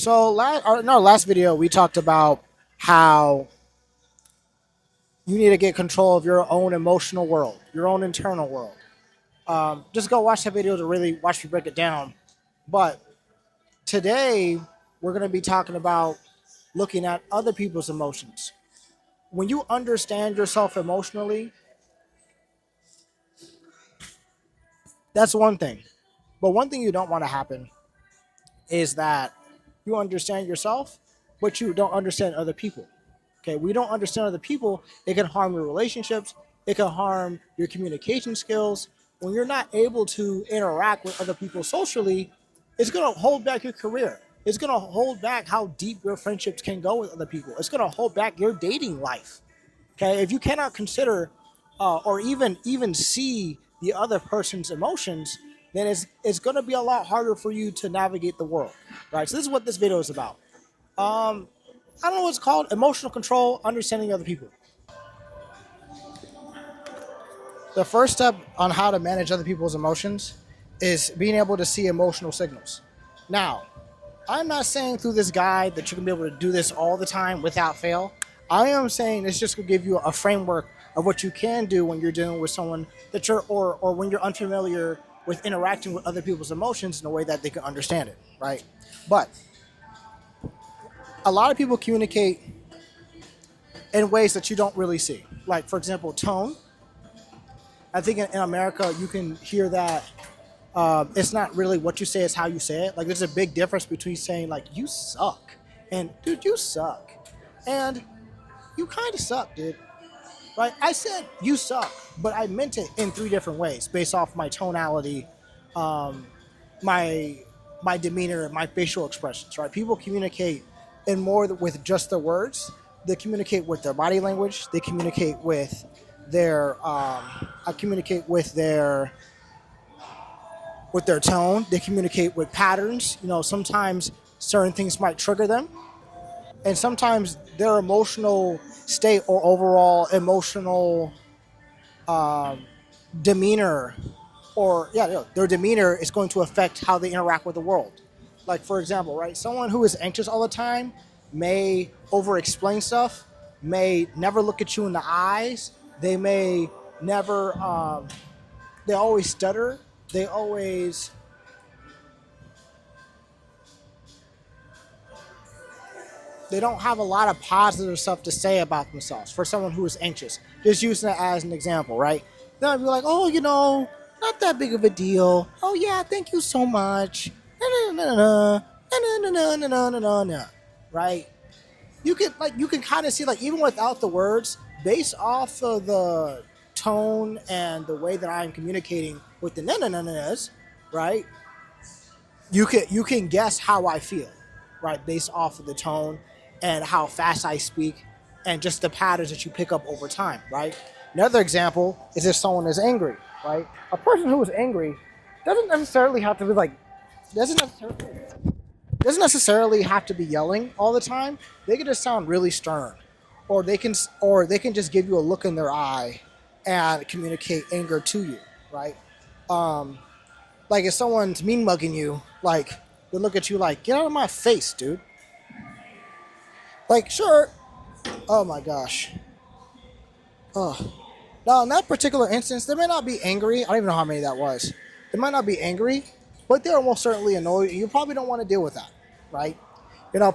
So in our last video, we talked about how you need to get control of your own emotional world, your own internal world. Just go watch that video to really watch me break it down. But today, we're going to be talking about looking at other people's emotions. When you understand yourself emotionally, that's one thing. But one thing you don't want to happen is that you understand yourself, but you don't understand other people. Okay, we don't understand other people. It can harm your relationships. It can harm your communication skills. When you're not able to interact with other people socially, it's going to hold back your career. It's going to hold back how deep your friendships can go with other people. It's going to hold back your dating life. Okay, if you cannot consider or even see the other person's emotions, then it's going to be a lot harder for you to navigate the world, right? So this is what this video is about. I don't know what it's called. Emotional control, understanding other people. The first step on how to manage other people's emotions is being able to see emotional signals. Now, I'm not saying through this guide that you can be able to do this all the time without fail. I am saying it's just going to give you a framework of what you can do when you're dealing with someone that you're or when you're unfamiliar with interacting with other people's emotions in a way that they can understand it, right? But a lot of people communicate in ways that you don't really see. Like, for example, tone. I think in America, you can hear that it's not really what you say, it's how you say it. Like, there's a big difference between saying, like, you suck and, dude, you suck. And you kind of suck, dude. Right? I said you suck, but I meant it in three different ways based off my tonality, my my demeanor, my facial expressions, right? People communicate in more with just their words. They communicate with their body language. They communicate with their I communicate with their tone. They communicate with patterns. You know, sometimes certain things might trigger them, and sometimes their emotional state or overall emotional demeanor or their demeanor is going to affect how they interact with the world. Like, for example, right, someone who is anxious all the time may over explain stuff, may never look at you in the eyes, they may never they always stutter, they always they don't have a lot of positive stuff to say about themselves. For someone who is anxious, just using it as an example, right? They'll be like, oh, not that big of a deal. Oh yeah, thank you so much. No, no, no, no, no, no, no, no, no, no, no, no. Right? You can kind of see, like, even without the words, based off of the tone and the way that I'm communicating with the no no no no's, right? You can guess how I feel, right, based off of the tone and how fast I speak and just the patterns that you pick up over time, right? Another example is if someone is angry, right? A person who is angry doesn't necessarily have to be like doesn't necessarily doesn't necessarily have to be yelling all the time. They can just sound really stern, or they can just give you a look in their eye and communicate anger to you, right? Like, if someone's mean mugging you, like, they look at you like, get out of my face, dude. Like, sure. Oh my gosh. Oh. Now, in that particular instance, they may not be angry. I don't even know how many that was. They might not be angry, but they're almost certainly annoyed. You probably don't want to deal with that, right?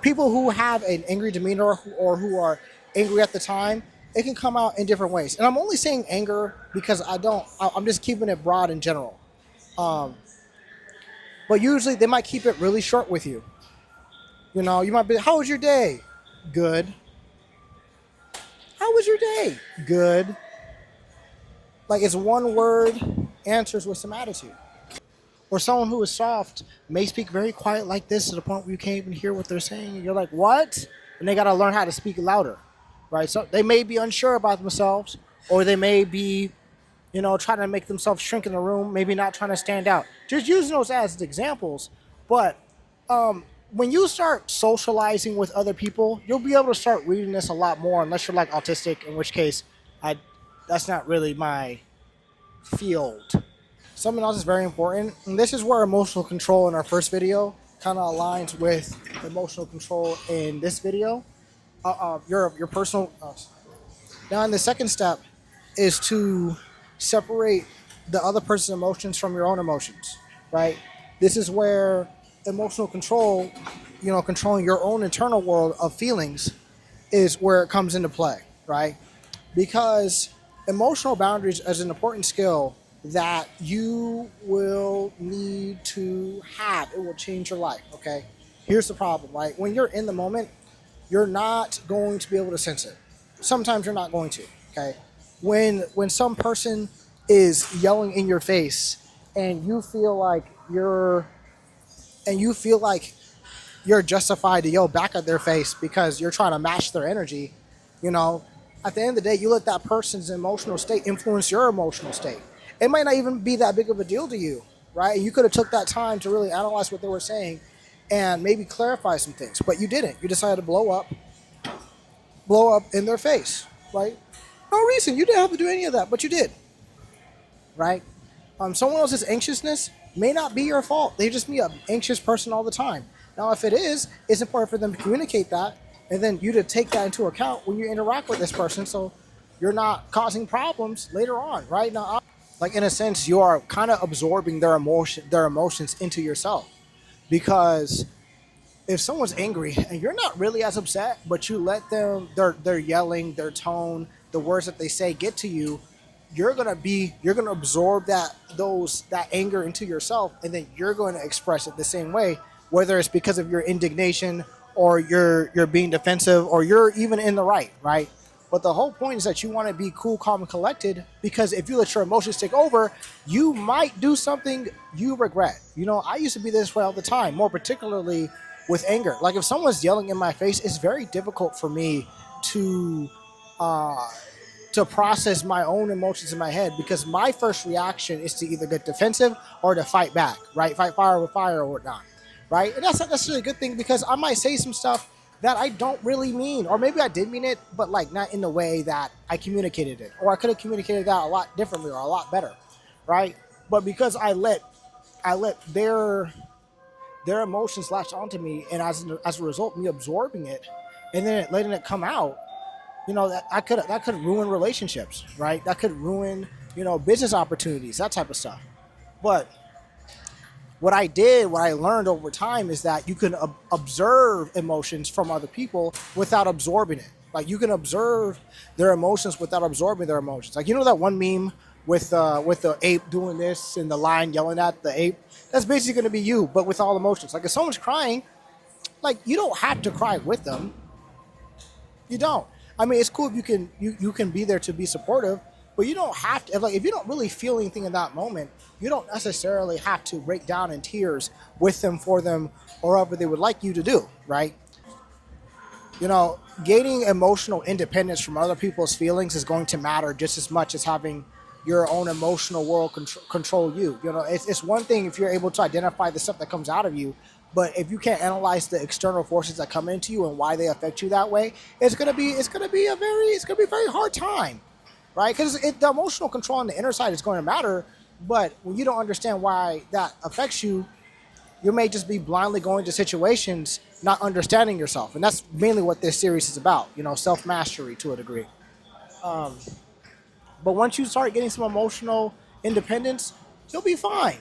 People who have an angry demeanor or who are angry at the time, it can come out in different ways. And I'm only saying anger because I'm just keeping it broad in general. But usually they might keep it really short with you. You might be, how was your day? Good. How was your day? Good. Like, it's one word answers with some attitude. Or someone who is soft may speak very quiet like this to the point where you can't even hear what they're saying. And you're like, what? And they got to learn how to speak louder, right? So they may be unsure about themselves, or they may be, trying to make themselves shrink in the room, maybe not trying to stand out. Just using those as examples. But when you start socializing with other people, you'll be able to start reading this a lot more, unless you're like autistic, in which case that's not really my field. Something else is very important, and this is where emotional control in our first video kind of aligns with emotional control in this video. Your personal. Now, in the second step, is to separate the other person's emotions from your own emotions, right? This is where emotional control, controlling your own internal world of feelings, is where it comes into play, right? Because emotional boundaries is an important skill that you will need to have. It will change your life, okay? Here's the problem, right? When you're in the moment, you're not going to be able to sense it. Sometimes you're not going to, okay? When some person is yelling in your face and you feel like you're justified to yell back at their face because you're trying to match their energy, you know, at the end of the day, you let that person's emotional state influence your emotional state. It might not even be that big of a deal to you, right? You could have took that time to really analyze what they were saying and maybe clarify some things, but you didn't. You decided to blow up in their face, right? No reason. You didn't have to do any of that, but you did, right? Someone else's anxiousness may not be your fault. They just be an anxious person all the time. Now, if it is, it's important for them to communicate that, and then you to take that into account when you interact with this person, so you're not causing problems later on, right? Now, like in a sense, you are kind of absorbing their emotions into yourself, because if someone's angry and you're not really as upset, but you let them their yelling, their tone, the words that they say get to you, you're gonna absorb that anger into yourself, and then you're going to express it the same way, whether it's because of your indignation or you're being defensive or you're even in the right. But the whole point is that you want to be cool, calm, and collected, because if you let your emotions take over, you might do something you regret. I used to be this way all the time, more particularly with anger. Like if someone's yelling in my face, it's very difficult for me to uh, to process my own emotions in my head, because my first reaction is to either get defensive or to fight back, right? Fight fire with fire or whatnot, right? And that's not necessarily a good thing, because I might say some stuff that I don't really mean, or maybe I did mean it, but like not in the way that I communicated it, or I could have communicated that a lot differently or a lot better, right? But because I let their emotions latch onto me, and as a result, me absorbing it and then letting it come out, that could ruin relationships, right? That could ruin business opportunities, that type of stuff. But what I learned over time is that you can observe emotions from other people without absorbing it. Like you can observe their emotions without absorbing their emotions. Like that one meme with the ape doing this and the lion yelling at the ape. That's basically going to be you, but with all emotions. Like if someone's crying, like you don't have to cry with them. You don't. I mean, it's cool if you can be there to be supportive, but you don't have to. If you don't really feel anything in that moment, you don't necessarily have to break down in tears with them, for them, or whatever they would like you to do, right? Gaining emotional independence from other people's feelings is going to matter just as much as having your own emotional world control you. It's one thing if you're able to identify the stuff that comes out of you, but if you can't analyze the external forces that come into you and why they affect you that way, it's gonna be a very hard time, right? Because the emotional control on the inner side is going to matter, but when you don't understand why that affects you, you may just be blindly going to situations, not understanding yourself, and that's mainly what this series is about. Self mastery to a degree. But once you start getting some emotional independence, you'll be fine.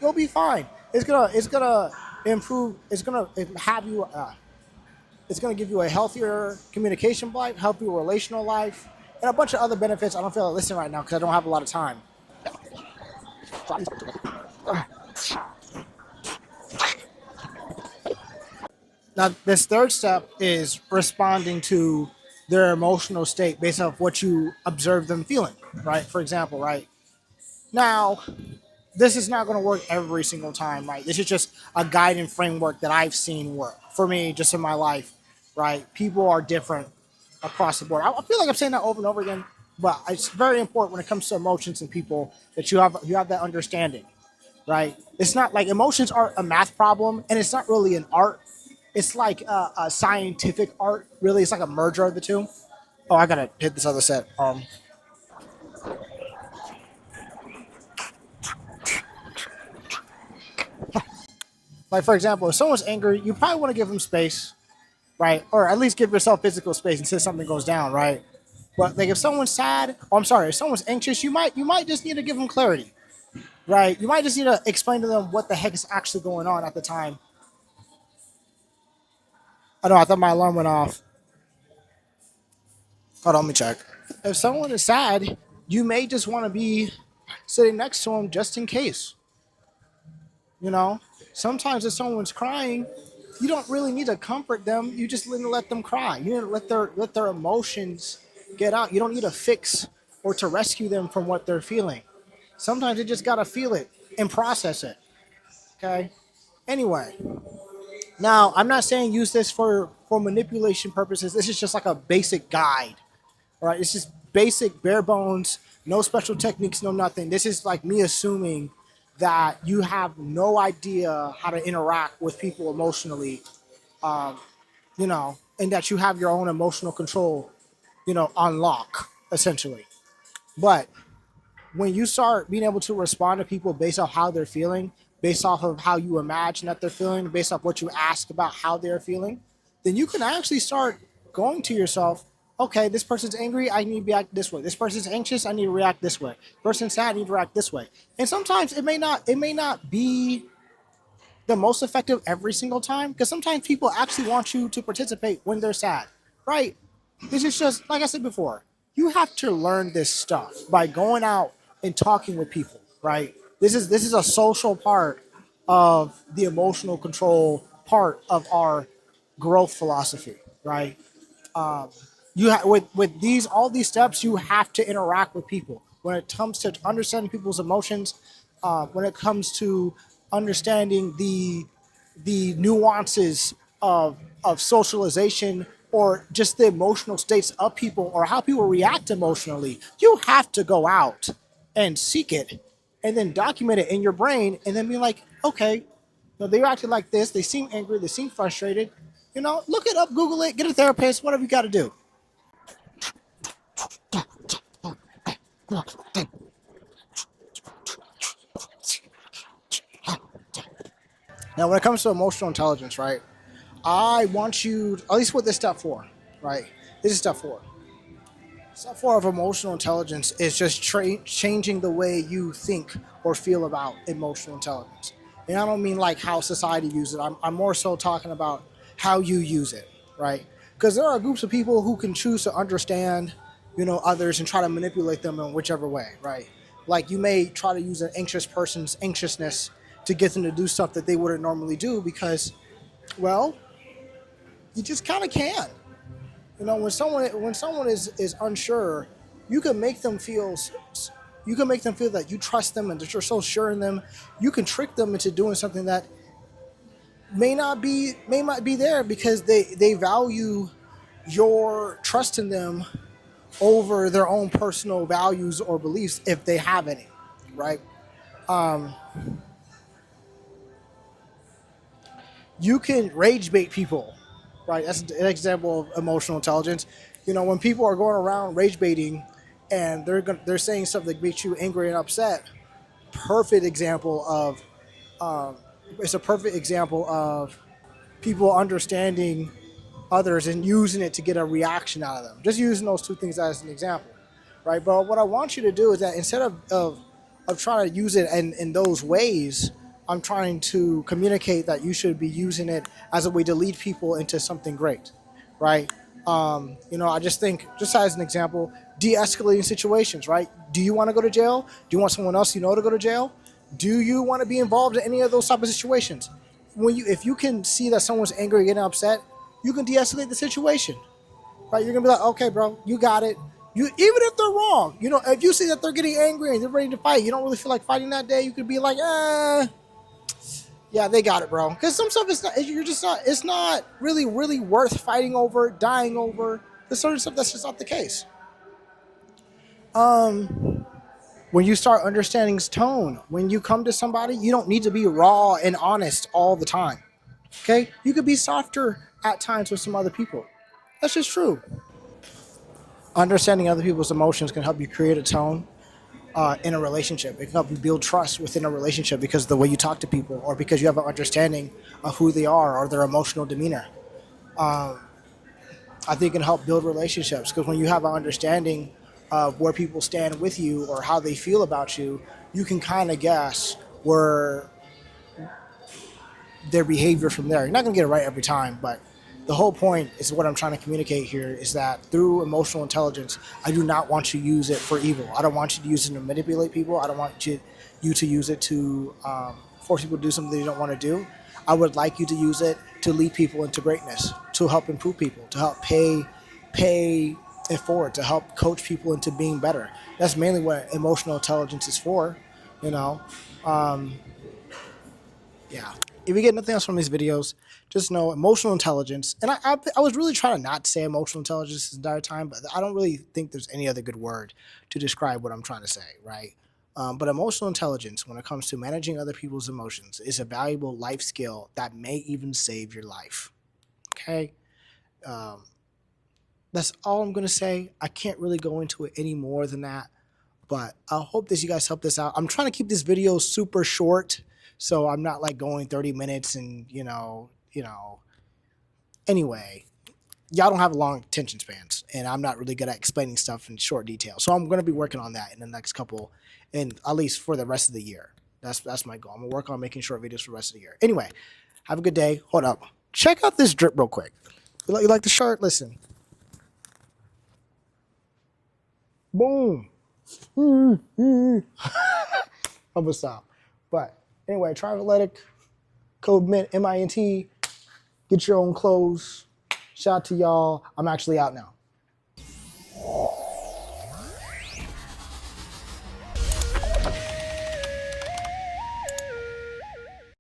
You'll be fine. It's gonna improve. It's gonna have you. It's gonna give you a healthier communication life, healthier relational life, and a bunch of other benefits. I don't feel like listening right now because I don't have a lot of time. Now, this third step is responding to their emotional state based off what you observe them feeling, right? For example, right now, this is not going to work every single time, right? This is just a guiding framework that I've seen work for me just in my life, right? People are different across the board. I feel like I'm saying that over and over again, but it's very important when it comes to emotions and people that you have that understanding, right? It's not like emotions are a math problem, and it's not really an art. It's like a scientific art. Really, it's like a merger of the two. Oh, I gotta hit this other set. Like for example, if someone's angry, you probably want to give them space, right? Or at least give yourself physical space until something goes down, right? But like if someone's sad, oh, I'm sorry, if someone's anxious, you might just need to give them clarity, right? You might just need to explain to them what the heck is actually going on at the time. I know I thought my alarm went off. Hold on, let me check. If someone is sad, you may just want to be sitting next to them just in case. You know, sometimes if someone's crying, you don't really need to comfort them. You just need to let them cry. You need to let their emotions get out. You don't need to fix or to rescue them from what they're feeling. Sometimes you just gotta feel it and process it. Okay. Anyway, now I'm not saying use this for manipulation purposes. This is just like a basic guide. All right, it's just basic, bare bones, no special techniques, no nothing. This is like me assuming that you have no idea how to interact with people emotionally, and that you have your own emotional control, on lock, essentially. But when you start being able to respond to people based off how they're feeling, based off of how you imagine that they're feeling, based off what you ask about how they're feeling, then you can actually start going to yourself, okay, this person's angry, I need to react this way. This person's anxious, I need to react this way. Person's sad, I need to react this way. And sometimes it may not be the most effective every single time because sometimes people actually want you to participate when they're sad, right? This is just like I said before. You have to learn this stuff by going out and talking with people, right? This is a social part of the emotional control part of our growth philosophy, right? With these all these steps, you have to interact with people. When it comes to understanding people's emotions, when it comes to understanding the nuances of socialization or just the emotional states of people or how people react emotionally, you have to go out and seek it and then document it in your brain and then be like, okay, no, they acted like this, they seem angry, they seem frustrated. Look it up, Google it, get a therapist, whatever you got to do. Now, when it comes to emotional intelligence, right, I want you, at least with this step four, right? This is step four. Step four of emotional intelligence is just changing the way you think or feel about emotional intelligence. And I don't mean like how society uses it. I'm more so talking about how you use it, right? Because there are groups of people who can choose to understand, others and try to manipulate them in whichever way, right? Like you may try to use an anxious person's anxiousness to get them to do stuff that they wouldn't normally do because, well, you just kind of can. When someone is unsure, you can make them feel you can make them feel that you trust them and that you're so sure in them. You can trick them into doing something that may not be there because they value your trust in them over their own personal values or beliefs if they have any, right? You can rage bait people, right? That's an example of emotional intelligence. When people are going around rage baiting and they're saying stuff that makes you angry and upset, perfect example of it's a perfect example of people understanding others and using it to get a reaction out of them. Just using those two things as an example, right? But what I want you to do is that instead of trying to use it in those ways, I'm trying to communicate that you should be using it as a way to lead people into something great, right? I just think, just as an example, de-escalating situations, right? Do you want to go to jail? Do you want someone else to go to jail? Do you want to be involved in any of those type of situations? If you can see that someone's angry and getting upset, you can de-escalate the situation, right? You're gonna be like, okay, bro, you got it. Even if they're wrong, if you see that they're getting angry and they're ready to fight, you don't really feel like fighting that day. You could be like, yeah, they got it, bro. Because some stuff is not. You're just not. It's not really worth fighting over, dying over. There's certain stuff that's just not the case. When you start understanding tone, when you come to somebody, you don't need to be raw and honest all the time. Okay, you could be softer at times with some other people. That's just true. Understanding other people's emotions can help you create a tone in a relationship. It can help you build trust within a relationship because of the way you talk to people, or because you have an understanding of who they are or their emotional demeanor. I think it can help build relationships because when you have an understanding of where people stand with you or how they feel about you, you can kind of guess where their behavior from there. You're not going to get it right every time, but the whole point is what I'm trying to communicate here is that through emotional intelligence, I do not want you to use it for evil. I don't want you to use it to manipulate people. I don't want you to use it to force people to do something they don't want to do. I would like you to use it to lead people into greatness, to help improve people, to help pay it forward, to help coach people into being better. That's mainly what emotional intelligence is for, you know. Yeah. If you get nothing else from these videos, just know emotional intelligence. And I was really trying to not say emotional intelligence this entire time, but I don't really think there's any other good word to describe what I'm trying to say, right? But emotional intelligence, when it comes to managing other people's emotions, is a valuable life skill that may even save your life. Okay? Um, that's all I'm going to say. I can't really go into it any more than that. But I hope that you guys help this out. I'm trying to keep this video super short, so I'm not like going 30 minutes and Anyway, y'all don't have long attention spans, and I'm not really good at explaining stuff in short detail. So I'm going to be working on that in the next couple, and at least for the rest of the year. That's my goal. I'm gonna work on making short videos for the rest of the year. Anyway, have a good day. Hold up. Check out this drip real quick. You like the shirt? Listen. Boom. I'm gonna stop. But anyway, Trivaletic, code MINT, MINT. Get your own clothes. Shout out to y'all. I'm actually out now.